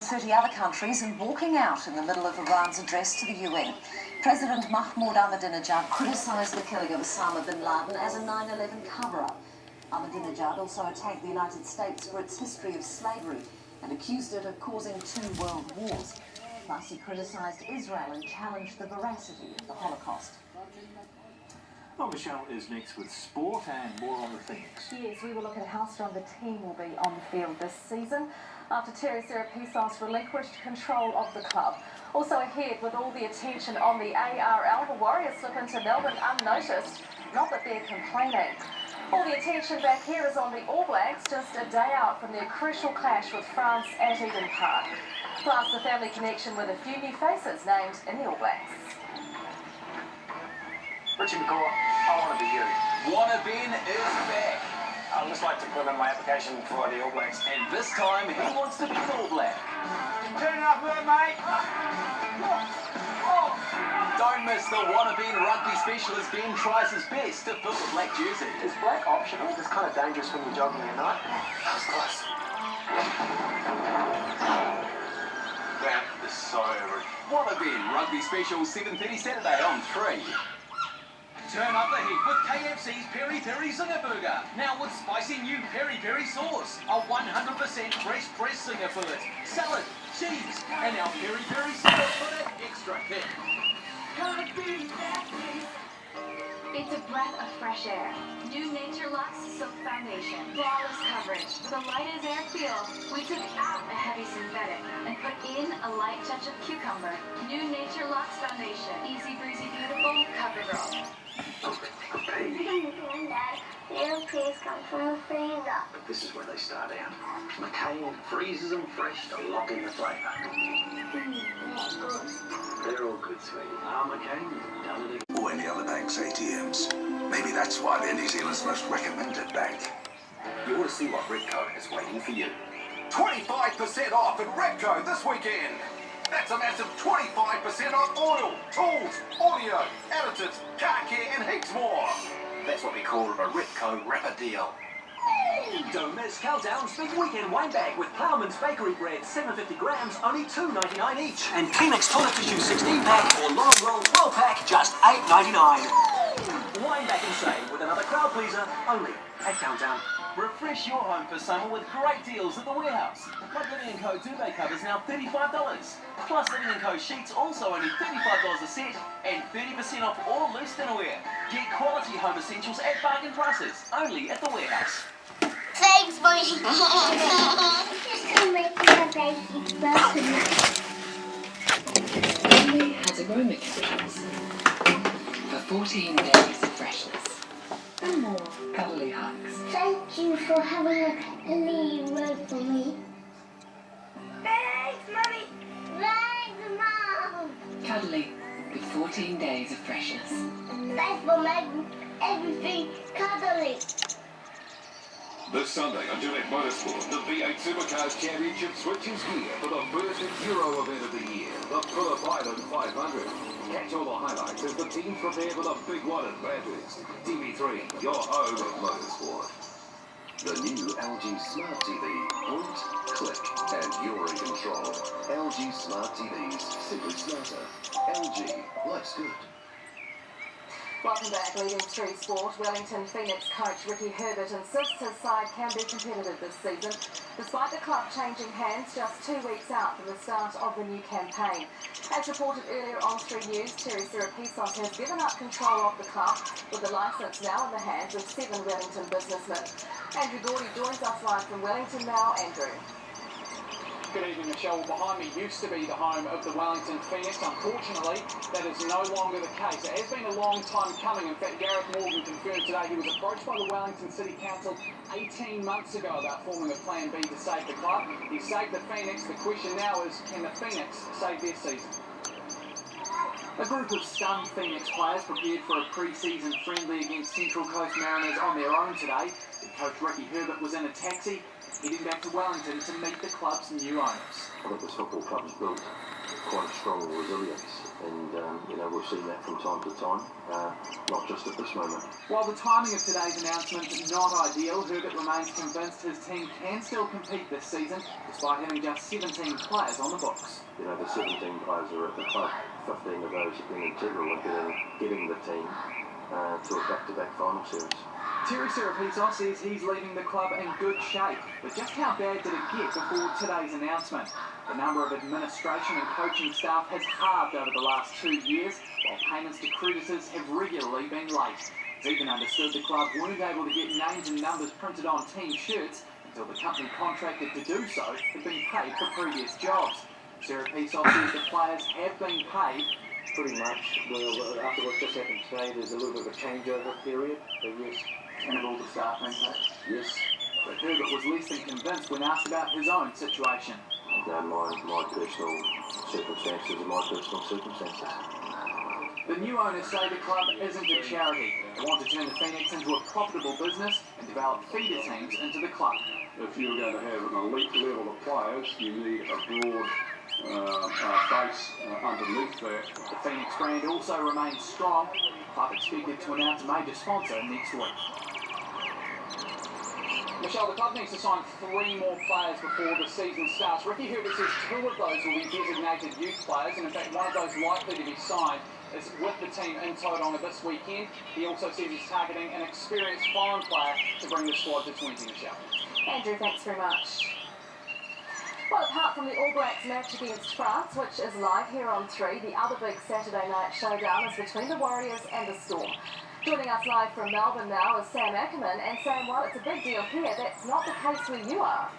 30 other countries and walking out in the middle of Iran's address to the UN. President Mahmoud Ahmadinejad criticised the killing of Osama bin Laden as a 9/11 cover-up. Ahmadinejad also attacked the United States for its history of slavery and accused it of causing 2 world wars. Plus, he criticised Israel and challenged the veracity of the Holocaust. Well, Michelle is next with sport and more on the Phoenix. Yes, we will look at how strong the team will be on the field this season after MrZephyros relinquished control of the club. Also ahead, with all the attention on the ARL, the Warriors slip into Melbourne unnoticed. Not that they're complaining. All the attention back here is on the All Blacks, just a day out from their crucial clash with France at Eden Park. Plus, the family connection with a few new faces named in the All Blacks. Richie McCaw, I want to be you. Wanna Ben is back. I'd just like to put in my application for the All Blacks. And this time he wants to be All Black. Turn up there, mate. Don't miss the Wanna Ben rugby specialist. Ben tries his best to fill the black jersey. Is black optional? It's kind of dangerous when you're jogging at night. That was close. That is so rich. Wanna Ben rugby special 7:30 Saturday on 3. Turn up the heat with KFC's Peri Peri Zinger Burger. Now with spicy new Peri Peri sauce. A 100% fresh Zinger fillet. Salad, cheese, and our Peri Peri sauce for that extra kick. It's a breath of fresh air. New Nature Lux Silk Foundation. Flawless coverage. With a light as air feel, we took out a heavy synthetic and put in a light touch of cucumber. New Nature Lux Foundation. Easy breezy beautiful, cover girl. Granddad, little peas come from the freezer. But this is where they start out. McCain freezes them fresh to lock in the flavour. They're good. They're all good, sweetie. McCain has done it again. Or any other bank's ATMs. Maybe that's why they're New Zealand's most recommended bank. You ought to see what Repco is waiting for you. 25% off at Repco this weekend. That's a massive 25% off oil, tools, audio, additives, car care and heaps more. That's what we call a Repco Rapper Deal. Don't miss Countdown's big weekend wine bag with Plowman's Bakery Bread, 750 grams, only $2.99 each. And Kleenex Toilet Tissue 16-pack or Long Roll 12-pack, just $8.99. Wine back and save with another crowd pleaser, only at Countdown. Refresh your home for summer with great deals at the warehouse. Like Living & Co. duvet covers now $35. Plus Living & Co. sheets also only $35 a set and 30% off all loose dinnerware. Get quality home essentials at bargain prices, only at the warehouse. Thanks, buddy. Just to make my baby welcome. Emily has aromacations for 14 days of freshness and more cuddly hugs. Thank you for having a cuddly word for me. Thanks, Mommy. Thanks, Mom. Cuddly with 14 days of freshness. Thanks for making everything cuddly. This Sunday on Debunked Motorsport, the V8 Supercars Championship switches gear for the first Enduro event of the year, the Phillip Island 500. Catch all the highlights as the teams prepare for the big one at Bathurst. TV3, your home of motorsport. The new LG Smart TV. Point, click, and you're in control. LG Smart TVs. Simply smarter. LG. Life's good. Welcome back. Leading through sport, Wellington Phoenix coach Ricky Herbert insists his side can be competitive this season, despite the club changing hands just 2 weeks out from the start of the new campaign. As reported earlier on 3 News, MrZephyros has given up control of the club, with the licence now in the hands of 7 Wellington businessmen. Andrew Gordy joins us live from Wellington now. Andrew. Good evening, Michelle. Behind me used to be the home of the Wellington Phoenix. Unfortunately, that is no longer the case. It has been a long time coming. In fact, Gareth Morgan confirmed today he was approached by the Wellington City Council 18 months ago about forming a plan B to save the club. He saved the Phoenix. The question now is, can the Phoenix save their season? A group of stunned Phoenix players prepared for a pre-season friendly against Central Coast Mariners on their own today. Coach Ricky Herbert was in a taxi, heading back to Wellington to meet the club's new owners. I think this football club's built quite a strong resilience, and we've seen that from time to time, not just at this moment. While the timing of today's announcement is not ideal, Herbert remains convinced his team can still compete this season, despite having just 17 players on the books. The 17 players are at the club. 15 of those have been integral in getting the team to a back-to-back final series. MrZephyros says he's leaving the club in good shape, but just how bad did it get before today's announcement? The number of administration and coaching staff has halved over the last 2 years, while payments to creditors have regularly been late. It's even understood the club weren't able to get names and numbers printed on team shirts until the company contracted to do so had been paid for previous jobs. MrZephyros says the players have been paid. Pretty much. Well, after what just happened today, there's a little bit of a changeover period, but yes. And all the staff being paid? Yes. But Herbert was less than convinced when asked about his own situation. My personal circumstances are my personal circumstances. The new owners say the club isn't a charity. They want to turn the Phoenix into a profitable business and develop feeder teams into the club. If you're going to have an elite level of players, you need a broad base underneath that. The Phoenix brand also remains strong. The club expected to announce a major sponsor next week. Michelle, the club needs to sign 3 more players before the season starts. Ricky Herbert says 2 of those will be designated youth players, and in fact one of those likely to be signed is with the team in Tauranga this weekend. He also says he's targeting an experienced foreign player to bring the squad to 20, Michelle. Andrew, thanks very much. Well, apart from the All Blacks match against France, which is live here on 3, the other big Saturday night showdown is between the Warriors and the Storm. Joining us live from Melbourne now is Sam Ackerman. And Sam, while it's a big deal here, that's not the case where you are.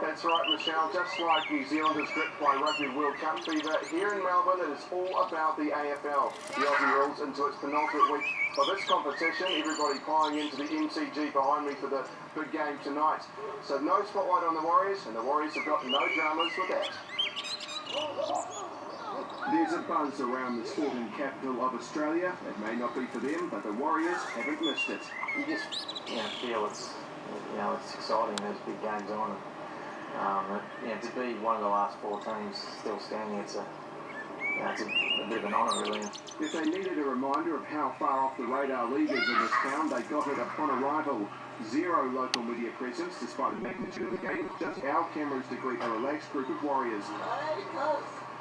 That's right, Michelle. Just like New Zealand is gripped by Rugby World Cup fever, here in Melbourne it is all about the AFL. The Aussie rolls into its penultimate week of this competition. Everybody piling into the MCG behind me for the big game tonight. So no spotlight on the Warriors, and the Warriors have got no dramas with that. There's a buzz around the sporting capital of Australia. It may not be for them, but the Warriors haven't missed it. You just feel it's exciting. There's big games on, and to be one of the last 4 teams still standing, it's a bit of an honour, really. If they needed a reminder of how far off the radar league is in this town, they got it upon arrival. 0 local media presence, despite the magnitude of the game. Just our cameras to greet a relaxed group of Warriors.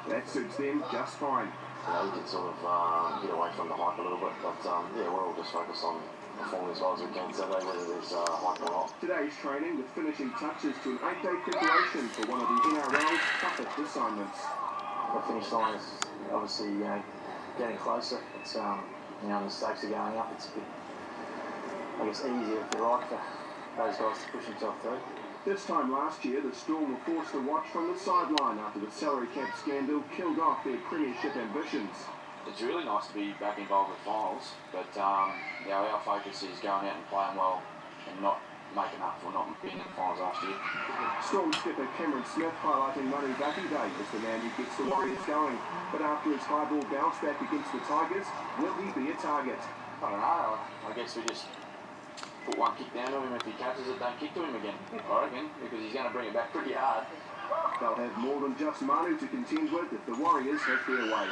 That suits them just fine. We can sort of get away from the hype a little bit, but we're all just focused on performing as well as we can Saturday, whether there's hype or not. Today's training with finishing touches to an 8-day preparation for one of the NRL's toughest assignments. The finish line is obviously getting closer. It's the stakes are going up. It's a bit, easier if you like for those guys to push themselves through. This time last year, the Storm were forced to watch from the sideline after the salary cap scandal killed off their premiership ambitions. It's really nice to be back involved with finals, but our focus is going out and playing well and not making up for not being in the finals last year. Storm skipper Cameron Smith highlighting Manu Vakuday as the man who gets the Warriors going. But after his high ball bounce back against the Tigers, will he be a target? I don't know. I guess we just put one kick down to him. If he catches it, don't kick to him again, I reckon, because he's going to bring it back pretty hard. They'll have more than just Manu to contend with if the Warriors have their way.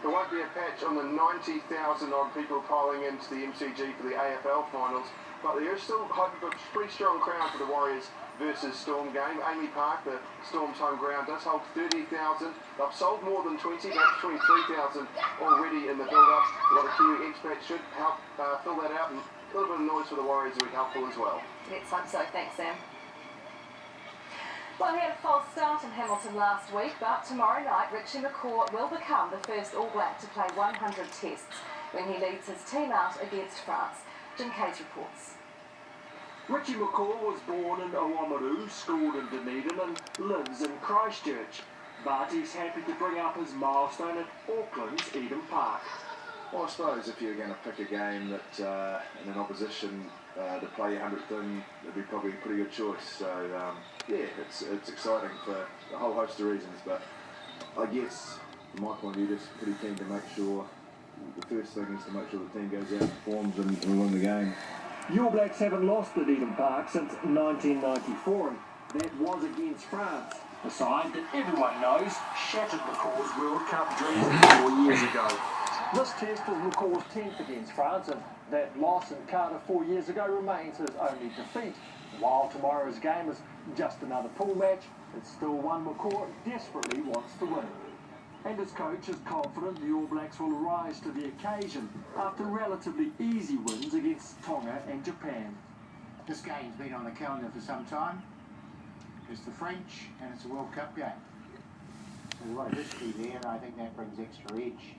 There won't be a patch on the 90,000 odd people piling into the MCG for the AFL finals, but there is still hope of a pretty strong crowd for the Warriors versus Storm game. Amy Park, the Storm's home ground, does hold 30,000. They've sold more than 20, that's 23,000 already in the build-up. A lot of Kiwi expats should help fill that out, and a little bit of noise for the Warriors will be helpful as well. Let's hope so. Thanks, Sam. Well, he had a false start in Hamilton last week, but tomorrow night Richie McCaw will become the first All Black to play 100 tests when he leads his team out against France. Jim Case reports. Richie McCaw was born in Oamaru, schooled in Dunedin and lives in Christchurch. But he's happy to bring up his milestone at Auckland's Eden Park. Well, I suppose if you're going to pick a game that in an opposition to play your 100th in, it'd be probably a pretty good choice. So, it's exciting for a whole host of reasons. But I guess, from my point of view, just pretty keen to make sure, the first thing is to make sure the team goes out and performs and win the game. The All Blacks haven't lost at Eden Park since 1994, and that was against France, a side that everyone knows shattered McCaw's World Cup dreams 4 years ago. This test is McCaw's 10th against France, and that loss in Cardiff 4 years ago remains his only defeat. While tomorrow's game is just another pool match, it's still one McCaw desperately wants to win. And his coach is confident the All Blacks will rise to the occasion after relatively easy wins against Tonga and Japan. This game's been on the calendar for some time. It's the French and it's a World Cup game. There's a lot of history there, and I think that brings extra edge.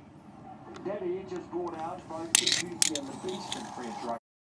That edge has brought out both the beauty and the beast in French rugby.